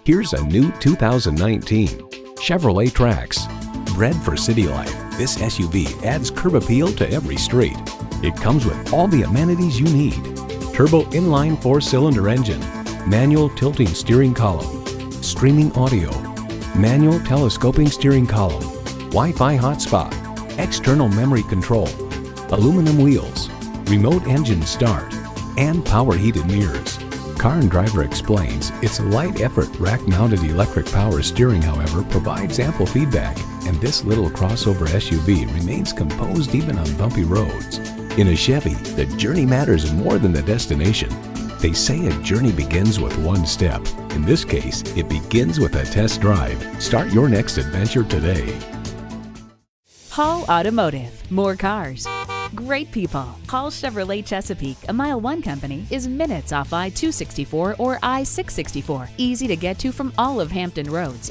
Here's a new 2019 Chevrolet Trax. Bred for city life, this SUV adds curb appeal to every street. It comes with all the amenities you need. Turbo inline 4-cylinder engine, manual tilting steering column, streaming audio, manual telescoping steering column, Wi-Fi hotspot, external memory control, aluminum wheels, remote engine start, and power heated mirrors. Car and Driver explains its light effort rack-mounted electric power steering, however, provides ample feedback, and this little crossover SUV remains composed even on bumpy roads. In a Chevy, the journey matters more than the destination. They say a journey begins with one step. In this case, it begins with a test drive. Start your next adventure today. Hall Automotive. More cars. Great people. Hall Chevrolet Chesapeake, a MileOne company, is minutes off I-264 or I-664. Easy to get to from all of Hampton roads